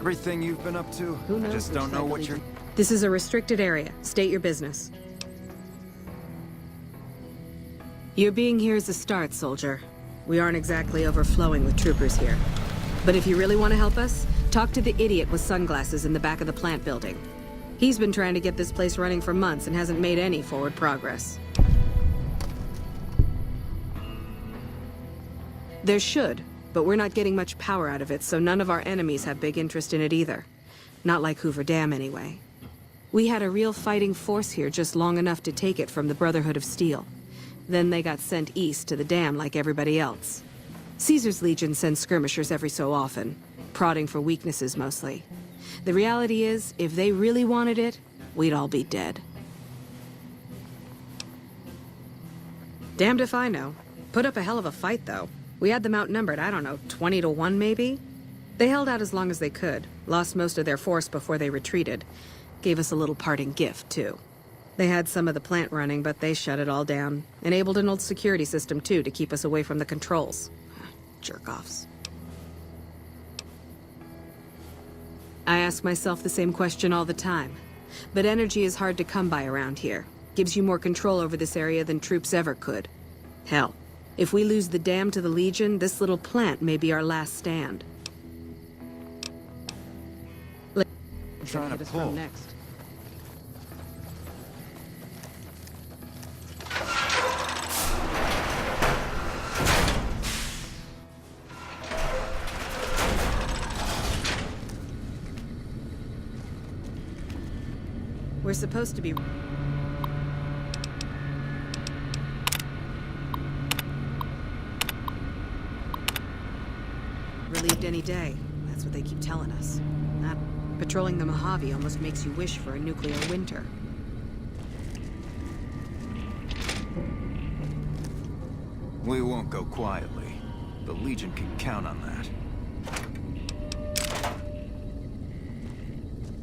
Everything you've been up to, I just don't know what you're... This is a restricted area. State your business. Your being here is a start, soldier. We aren't exactly overflowing with troopers here. But if you really want to help us, talk to the idiot with sunglasses in the back of the plant building. He's been trying to get this place running for months and hasn't made any forward progress. There should, but we're not getting much power out of it, so none of our enemies have big interest in it either. Not like Hoover Dam, anyway. We had a real fighting force here just long enough to take it from the Brotherhood of Steel. Then they got sent east to the dam like everybody else. Caesar's Legion sends skirmishers every so often, prodding for weaknesses mostly. The reality is, if they really wanted it, we'd all be dead. Damned if I know. Put up a hell of a fight, though. We had them outnumbered, I don't know, 20 to 1 maybe? They held out as long as they could, lost most of their force before they retreated. Gave us a little parting gift, too. They had some of the plant running, but they shut it all down. Enabled an old security system, too, to keep us away from the controls. Jerk-offs. I ask myself the same question all the time. But energy is hard to come by around here. Gives you more control over this area than troops ever could. Hell, if we lose the dam to the Legion, this little plant may be our last stand. I'm trying to pull. Next. We're supposed to be... relieved any day. That's what they keep telling us. That patrolling the Mojave almost makes you wish for a nuclear winter. We won't go quietly. The Legion can count on that.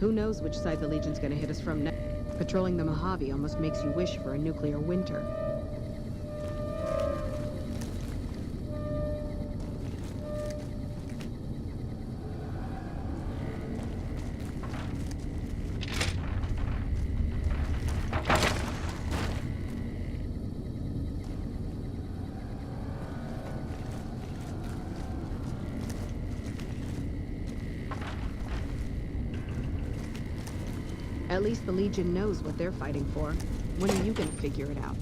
Who knows which side the Legion's gonna hit us from next? Patrolling the Mojave almost makes you wish for a nuclear winter. At least the Legion knows what they're fighting for. When are you gonna figure it out?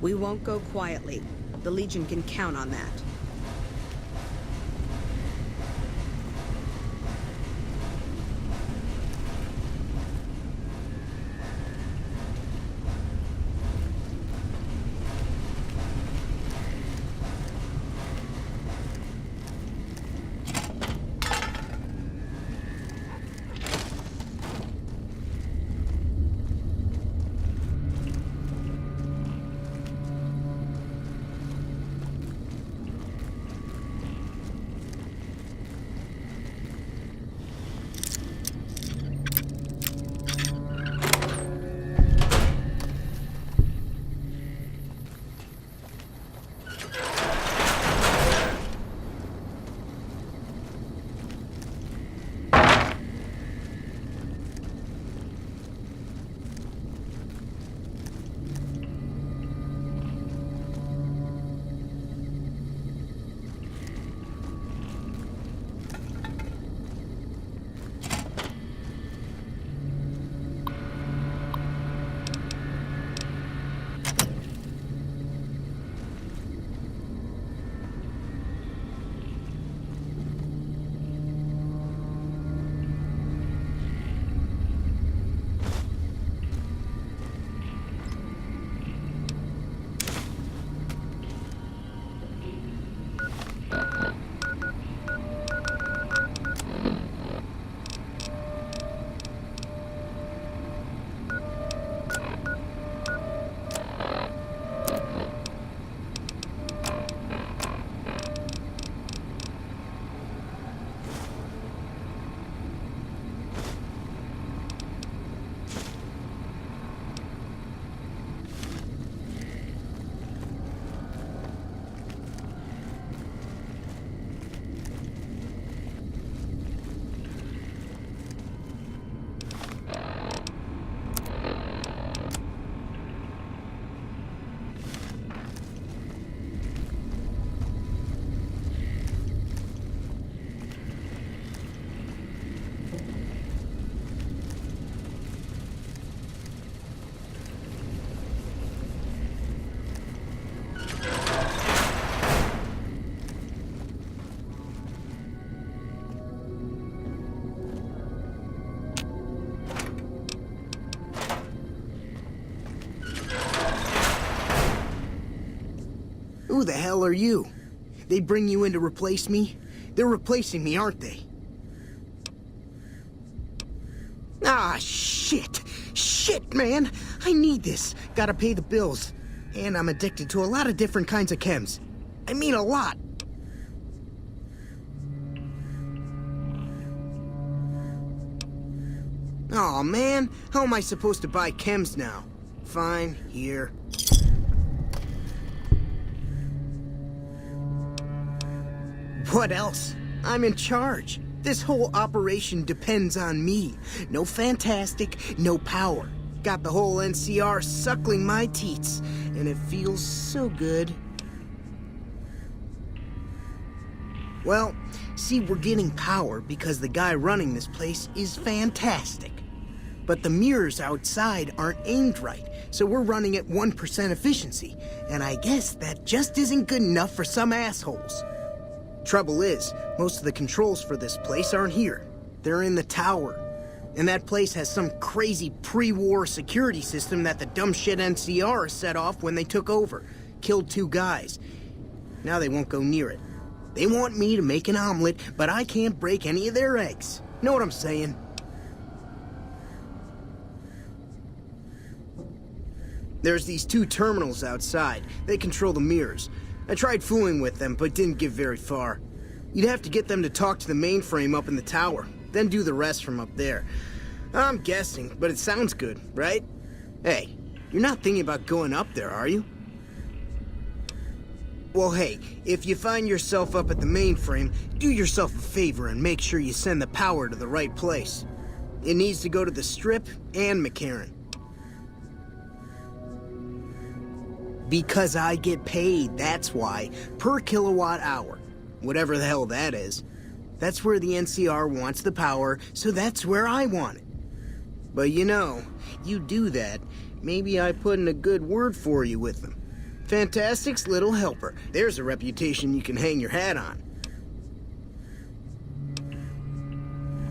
We won't go quietly. The Legion can count on that. Who the hell are you? They bring you in to replace me? They're replacing me, aren't they? Ah, shit! Shit, man! I need this. Gotta pay the bills. And I'm addicted to a lot of different kinds of chems. I mean a lot. Aw, man. How am I supposed to buy chems now? Fine, here. What else? I'm in charge. This whole operation depends on me. No fantastic, no power. Got the whole NCR suckling my teats, and it feels so good. Well, see, we're getting power because the guy running this place is fantastic. But the mirrors outside aren't aimed right, so we're running at 1% efficiency, and I guess that just isn't good enough for some assholes. Trouble is, most of the controls for this place aren't here. They're in the tower. And that place has some crazy pre-war security system that the dumb shit NCR set off when they took over. Killed 2 guys. Now they won't go near it. They want me to make an omelet, but I can't break any of their eggs. Know what I'm saying? There's these 2 terminals outside. They control the mirrors. I tried fooling with them, but didn't get very far. You'd have to get them to talk to the mainframe up in the tower, then do the rest from up there. I'm guessing, but it sounds good, right? Hey, you're not thinking about going up there, are you? Well, hey, if you find yourself up at the mainframe, do yourself a favor and make sure you send the power to the right place. It needs to go to the Strip and McCarran. Because I get paid, that's why. Per kilowatt hour. Whatever the hell that is. That's where the NCR wants the power, so that's where I want it. But you know, you do that, maybe I put in a good word for you with them. Fantastic's little helper. There's a reputation you can hang your hat on.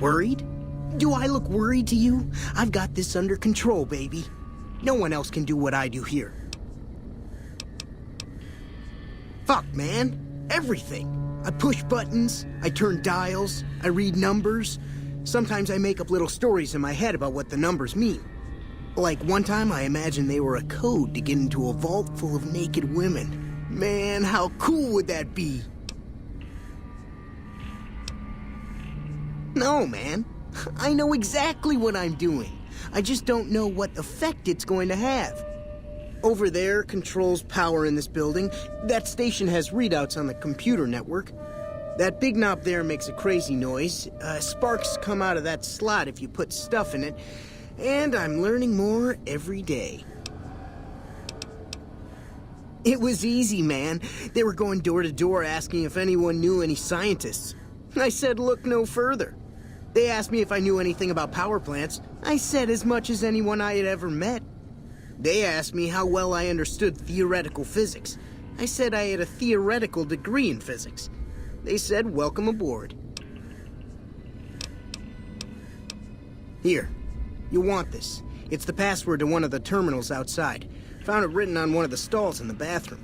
Worried? Do I look worried to you? I've got this under control, baby. No one else can do what I do here. Fuck, man. Everything. I push buttons, I turn dials, I read numbers. Sometimes I make up little stories in my head about what the numbers mean. Like one time I imagined they were a code to get into a vault full of naked women. Man, how cool would that be? No, man. I know exactly what I'm doing. I just don't know what effect it's going to have. Over there controls power in this building. That station has readouts on the computer network. That big knob there makes a crazy noise. Sparks come out of that slot if you put stuff in it. And I'm learning more every day. It was easy, man. They were going door to door asking if anyone knew any scientists. I said look no further. They asked me if I knew anything about power plants. I said as much as anyone I had ever met. They asked me how well I understood theoretical physics. I said I had a theoretical degree in physics. They said, welcome aboard. Here, you want this. It's the password to one of the terminals outside. Found it written on one of the stalls in the bathroom.